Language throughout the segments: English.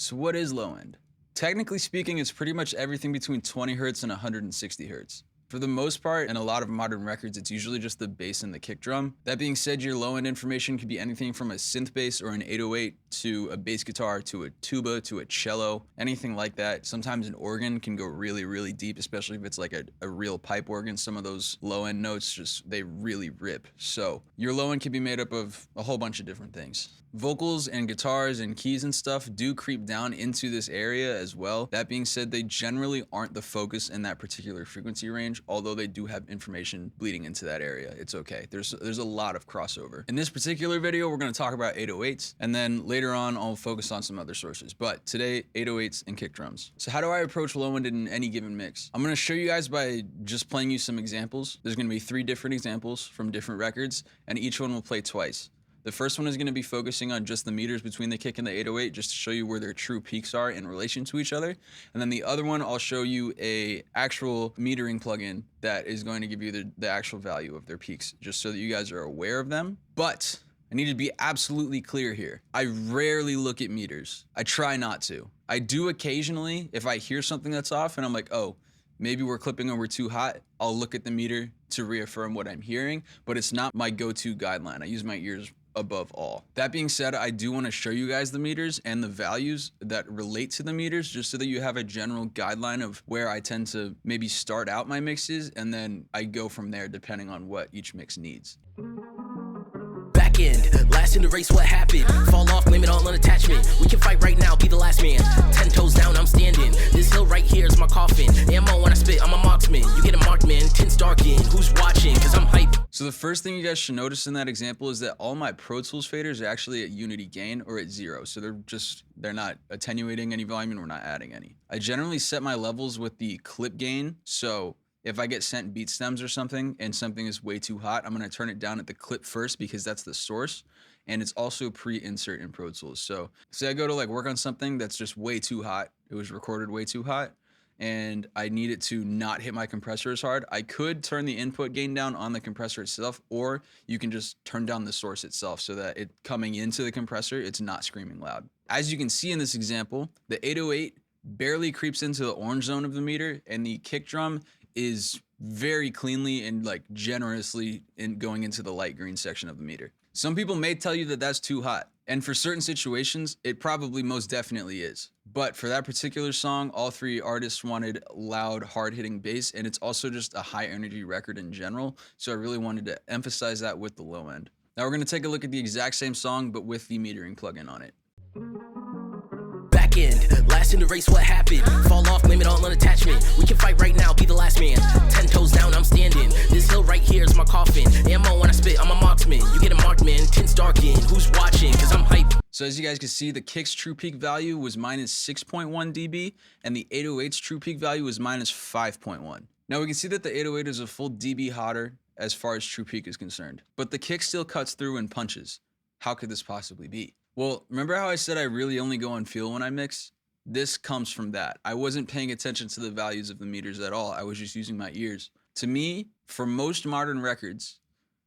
So what is low end? Technically speaking, it's pretty much everything between 20 hertz and 160 hertz. For the most part, in a lot of modern records, it's usually just the bass and the kick drum. That being said, your low end information could be anything from a synth bass or an 808 to a bass guitar to a tuba to a cello, anything like that. Sometimes an organ can go really, really deep, especially if it's like a real pipe organ. Some of those low end notes they really rip. So your low end can be made up of a whole bunch of different things. Vocals and guitars and keys and stuff do creep down into this area as well. That being said, they generally aren't the focus in that particular frequency range, although they do have information bleeding into that area. It's okay. There's a lot of crossover. In this particular video, we're going to talk about 808s, and then later on I'll focus on some other sources. But today, 808s and kick drums. So how do I approach low end in any given mix? I'm going to show you guys by just playing you some examples. There's going to be 3 different examples from different records, and each one will play twice. The first one is going to be focusing on just the meters between the kick and the 808, just to show you where their true peaks are in relation to each other. And then the other one, I'll show you a actual metering plugin that is going to give you the actual value of their peaks, just so that you guys are aware of them. But I need to be absolutely clear here. I rarely look at meters. I try not to. I do occasionally, if I hear something that's off and I'm like, oh, maybe we're clipping or we're too hot, I'll look at the meter to reaffirm what I'm hearing, but it's not my go-to guideline. I use my ears above all. That being said, I do want to show you guys the meters and the values that relate to the meters, just so that you have a general guideline of where I tend to maybe start out my mixes, and then I go from there depending on what each mix needs. Back end, last in the race, what happened? Fall off, blame it all on attachment. We can fight right now, be the last man. 10 toes down, I'm standing. This hill right here is my coffin. Ammo when I spit, I'm a marksman. You get a marked man, tints darken. Who's watching? Cause I'm hype. So the first thing you guys should notice in that example is that all my Pro Tools faders are actually at unity gain or at 0. So they're not attenuating any volume and we're not adding any. I generally set my levels with the clip gain. So if I get sent beat stems or something and something is way too hot, I'm going to turn it down at the clip first because that's the source. And it's also pre-insert in Pro Tools. So say I go to like work on something that's just way too hot. It was recorded way too hot, and I need it to not hit my compressor as hard. I could turn the input gain down on the compressor itself, or you can just turn down the source itself so that it coming into the compressor, it's not screaming loud. As you can see in this example, the 808 barely creeps into the orange zone of the meter, and the kick drum is very cleanly and like generously going into the light green section of the meter. Some people may tell you that that's too hot, and for certain situations, it probably most definitely is. But for that particular song, all 3 artists wanted loud, hard-hitting bass, and it's also just a high-energy record in general, so I really wanted to emphasize that with the low end. Now we're going to take a look at the exact same song, but with the metering plugin on it. Back end, last in the race, what happened? Fall off, blame it all on attachment. We can fight right now, be the last man. 10 toes down, I'm standing. This hill right here is my coffin. Ammo when I spit, I'm a marksman. You get a marked man, tints darken. Who's watching? Cause I'm hype. So as you guys can see, the kick's true peak value was minus 6.1 dB, and the 808's true peak value was minus 5.1. Now we can see that the 808 is a full dB hotter as far as true peak is concerned, but the kick still cuts through and punches. How could this possibly be? Well, remember how I said I really only go on feel when I mix? This comes from that. I wasn't paying attention to the values of the meters at all. I was just using my ears. To me, for most modern records,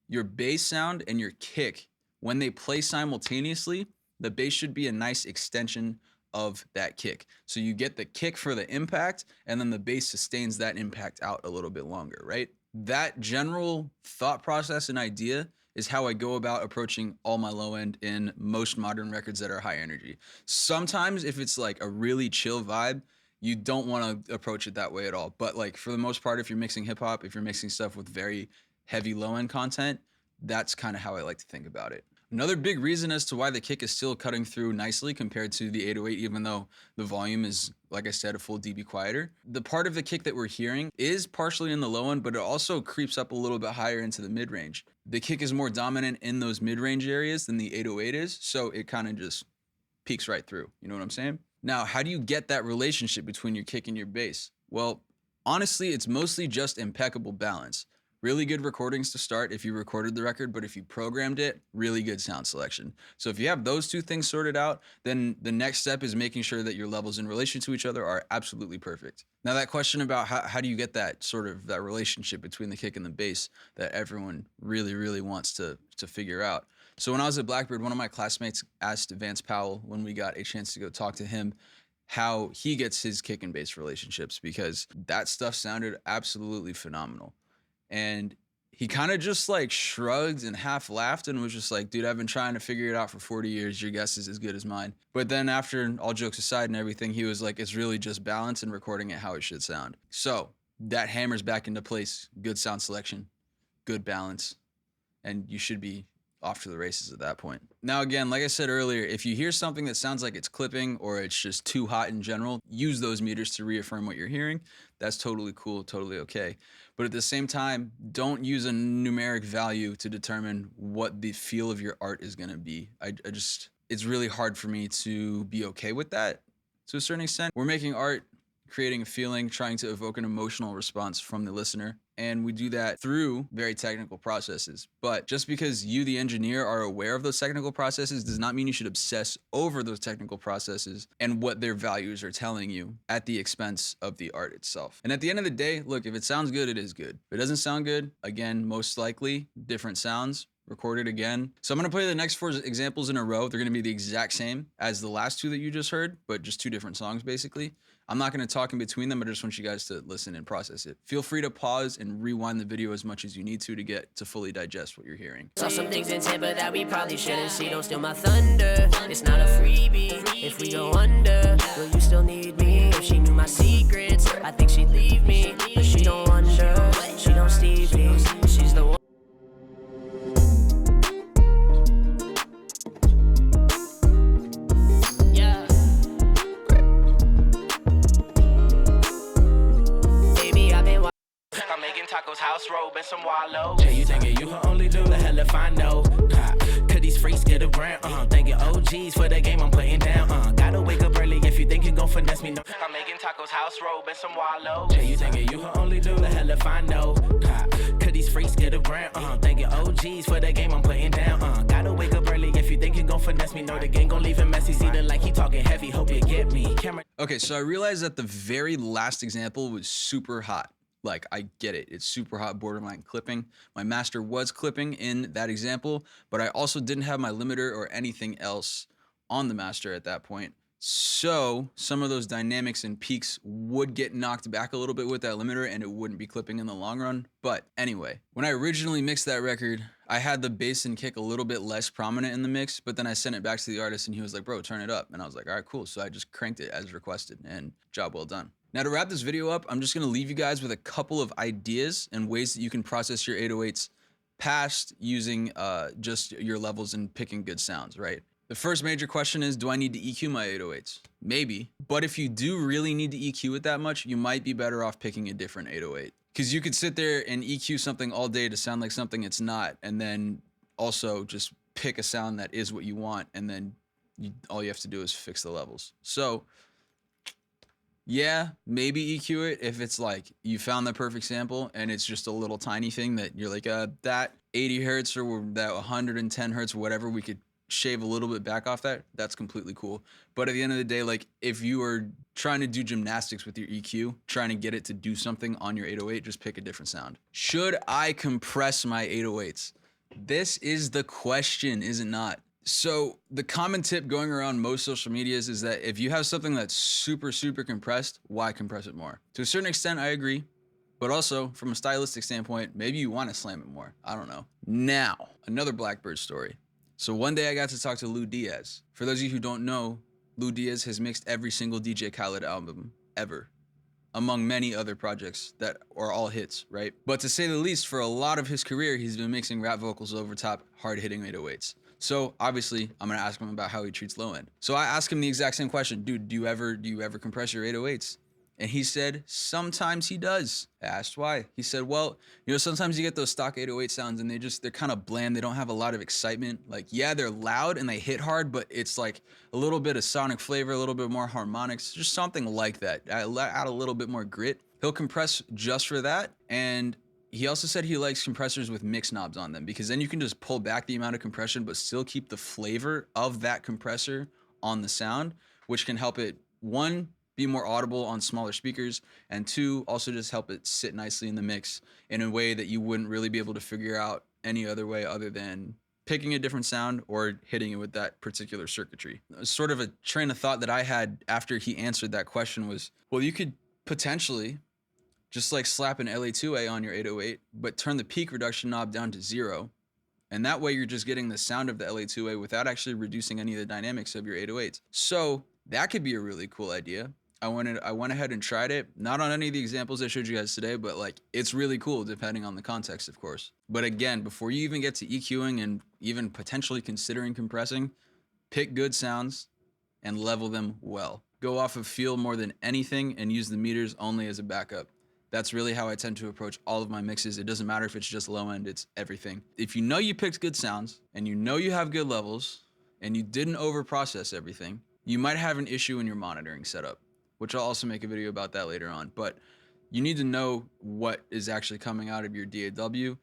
your bass sound and your kick, when they play simultaneously, the bass should be a nice extension of that kick. So you get the kick for the impact, and then the bass sustains that impact out a little bit longer, right? That general thought process and idea is how I go about approaching all my low end in most modern records that are high energy. Sometimes if it's like a really chill vibe, you don't want to approach it that way at all. But like for the most part, if you're mixing hip hop, if you're mixing stuff with very heavy low end content, that's kind of how I like to think about it. Another big reason as to why the kick is still cutting through nicely compared to the 808, even though the volume is, like I said, a full dB quieter. The part of the kick that we're hearing is partially in the low end, but it also creeps up a little bit higher into the mid-range. The kick is more dominant in those mid-range areas than the 808 is, so it kind of just peaks right through. You know what I'm saying? Now, how do you get that relationship between your kick and your bass? Well, honestly, it's mostly just impeccable balance. Really good recordings to start if you recorded the record, but if you programmed it, really good sound selection. So if you have those 2 things sorted out, then the next step is making sure that your levels in relation to each other are absolutely perfect. Now that question about how do you get that sort of that relationship between the kick and the bass that everyone really, really wants to figure out. So when I was at Blackbird, one of my classmates asked Vance Powell, when we got a chance to go talk to him, how he gets his kick and bass relationships, because that stuff sounded absolutely phenomenal. And he kind of just like shrugged and half laughed and was just like, dude, I've been trying to figure it out for 40 years. Your guess is as good as mine. But then after all jokes aside and everything, he was like, it's really just balance and recording it how it should sound. So that hammers back into place. Good sound selection, good balance, and you should be off to the races at that point. Now, again, like I said earlier, if you hear something that sounds like it's clipping or it's just too hot in general, use those meters to reaffirm what you're hearing. That's totally cool, totally okay. But at the same time, don't use a numeric value to determine what the feel of your art is gonna be. It's really hard for me to be okay with that to a certain extent. We're making art, creating a feeling, trying to evoke an emotional response from the listener. And we do that through very technical processes. But just because you, the engineer, are aware of those technical processes does not mean you should obsess over those technical processes and what their values are telling you at the expense of the art itself. And at the end of the day, look, if it sounds good, it is good. If it doesn't sound good, again, most likely different sounds, record it again. So I'm gonna play the next 4 examples in a row. They're gonna be the exact same as the last 2 that you just heard, but just 2 different songs basically. I'm not gonna talk in between them, I just want you guys to listen and process it. Feel free to pause and rewind the video as much as you need to get to fully digest what you're hearing. Saw some things in Tampa that we probably shouldn't see. Don't steal my thunder. It's not a freebie. If we go under, will you still need me? If she knew my secrets, I think she'd leave me. But she don't wonder. She don't Stevie. She's the one. Yeah. Baby, I've been. I'm making tacos, house robe, and some wallow. Yeah, you thinking you can only do the hell if I know. Could these freaks get around? Thinking OGs for the game I'm putting down. Gotta wake up early if you think you gon' finesse me. No. I'm making tacos, house robe, and some wallow. Yeah, you thinking you can only do the hell if I know. Could these freaks get around? Thinking OGs for the game I'm putting down. Gotta wake up early if you think you gon' finesse me. Know the game gon' leave him messy. See the like he talking heavy. Hope you get me. Camera. Okay, so I realized that the very last example was super hot. Like, I get it. It's super hot, borderline clipping. My master was clipping in that example, but I also didn't have my limiter or anything else on the master at that point. So some of those dynamics and peaks would get knocked back a little bit with that limiter and it wouldn't be clipping in the long run. But anyway, when I originally mixed that record, I had the bass and kick a little bit less prominent in the mix, but then I sent it back to the artist and he was like, bro, turn it up. And I was like, all right, cool. So I just cranked it as requested and job well done. Now to wrap this video up, I'm just gonna leave you guys with a couple of ideas and ways that you can process your 808s past using just your levels and picking good sounds, right? The first major question is, do I need to EQ my 808s? Maybe, but if you do really need to EQ it that much, you might be better off picking a different 808. Because you could sit there and EQ something all day to sound like something it's not, and then also just pick a sound that is what you want, and then all you have to do is fix the levels. So yeah, maybe EQ it if it's like you found the perfect sample and it's just a little tiny thing that you're like, that 80 hertz or that 110 hertz, whatever, we could shave a little bit back off that. That's completely cool. But at the end of the day, like if you are trying to do gymnastics with your EQ, trying to get it to do something on your 808, just pick a different sound. Should I compress my 808s? This is the question, is it not? So the common tip going around most social medias is that if you have something that's super, super compressed, why compress it more? To a certain extent, I agree. But also from a stylistic standpoint, maybe you want to slam it more. I don't know. Now, another Blackbird story. So one day I got to talk to Lou Diaz. For those of you who don't know, Lou Diaz has mixed every single DJ Khaled album ever, among many other projects that are all hits, right? But to say the least, for a lot of his career, he's been mixing rap vocals over top hard-hitting 808s. So obviously, I'm gonna ask him about how he treats low end. So I asked him the exact same question, dude, do you ever compress your 808s? And he said, sometimes he does. I asked why. He said, well, you know, sometimes you get those stock 808 sounds and they're kind of bland. They don't have a lot of excitement. Like, yeah, they're loud and they hit hard, but it's like a little bit of sonic flavor, a little bit more harmonics, just something like that. Add a little bit more grit. He'll compress just for that. And he also said he likes compressors with mix knobs on them because then you can just pull back the amount of compression, but still keep the flavor of that compressor on the sound, which can help it, one, be more audible on smaller speakers, and two, also just help it sit nicely in the mix in a way that you wouldn't really be able to figure out any other way other than picking a different sound or hitting it with that particular circuitry. Sort of a train of thought that I had after he answered that question was, well, you could potentially just like slap an LA2A on your 808, but turn the peak reduction knob down to 0. And that way you're just getting the sound of the LA2A without actually reducing any of the dynamics of your 808s. So that could be a really cool idea. I went ahead and tried it. Not on any of the examples I showed you guys today, but like it's really cool depending on the context, of course. But again, before you even get to EQing and even potentially considering compressing, pick good sounds and level them well. Go off of feel more than anything and use the meters only as a backup. That's really how I tend to approach all of my mixes. It doesn't matter if it's just low end, it's everything. If you know you picked good sounds and you know you have good levels and you didn't over process everything, you might have an issue in your monitoring setup, which I'll also make a video about that later on. But you need to know what is actually coming out of your DAW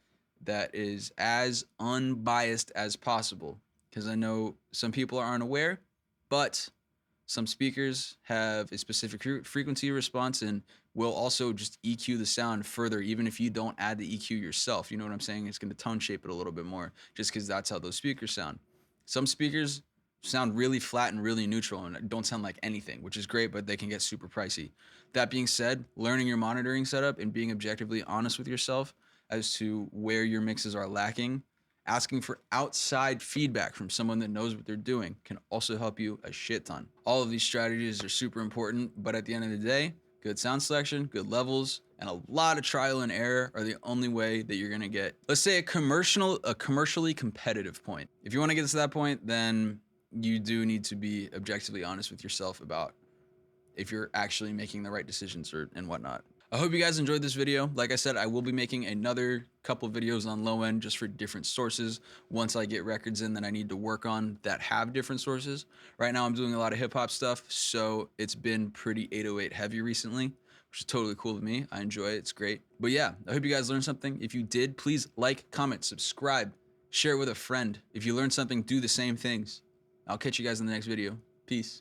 that is as unbiased as possible. Because I know some people are unaware, but some speakers have a specific frequency response and will also just EQ the sound further, even if you don't add the EQ yourself. You know what I'm saying? It's going to tone shape it a little bit more just because that's how those speakers sound. Some speakers sound really flat and really neutral and don't sound like anything, which is great, but they can get super pricey. That being said, learning your monitoring setup and being objectively honest with yourself as to where your mixes are lacking, asking for outside feedback from someone that knows what they're doing can also help you a shit ton. All of these strategies are super important, but at the end of the day, good sound selection, good levels, and a lot of trial and error are the only way that you're gonna get, let's say, a commercially competitive point. If you wanna get to that point, then you do need to be objectively honest with yourself about if you're actually making the right decisions and whatnot. I hope you guys enjoyed this video. Like I said, I will be making another couple videos on low end just for different sources once I get records in that I need to work on that have different sources. Right now I'm doing a lot of hip hop stuff, so it's been pretty 808 heavy recently, which is totally cool with me. I enjoy it, it's great. But yeah, I hope you guys learned something. If you did, please like, comment, subscribe, share it with a friend. If you learned something, do the same things. I'll catch you guys in the next video. Peace.